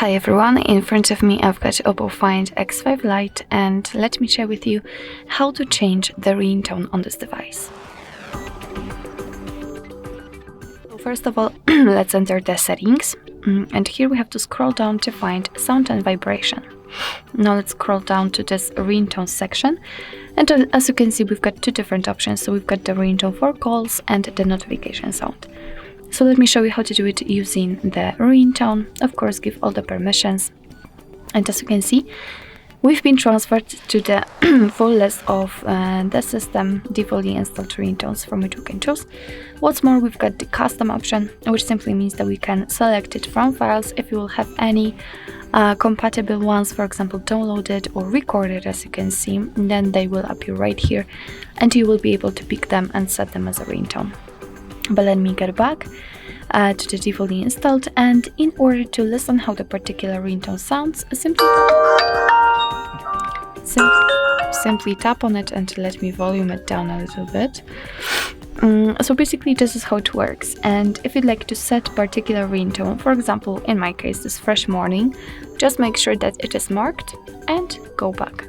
Hi everyone, in front of me I've got OPPO Find X5 Lite and let me share with you how to change the ringtone on this device. So first of all, let's enter the settings and here we have to scroll down to find sound and vibration. Now let's scroll down to this ringtone section and as you can see we've got two different options. So we've got the ringtone for calls and the notification sound. So let me show you how to do it using the ringtone. Of course, give all the permissions. And as you can see, we've been transferred to the full list of the system defaultly installed ringtones from which we can choose. What's more, we've got the custom option, which simply means that we can select it from files if you will have any compatible ones, for example, downloaded or recorded, as you can see. Then they will appear right here and you will be able to pick them and set them as a ringtone. But let me get back to the defaultly installed, and in order to listen how the particular ringtone sounds, simply tap on it and let me volume it down a little bit. So basically this is how it works, and if you'd like to set particular ringtone, for example in my case this fresh morning, just make sure that it is marked and go back.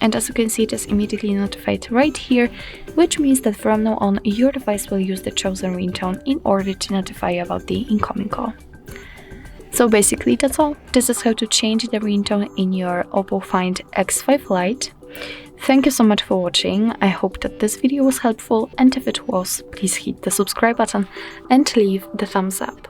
And as you can see, it is immediately notified right here, which means that from now on your device will use the chosen ringtone in order to notify you about the incoming call. So basically that's all. This is how to change the ringtone in your OPPO Find X5 Lite. Thank you so much for watching. I hope that this video was helpful, and if it was, please hit the subscribe button and leave the thumbs up.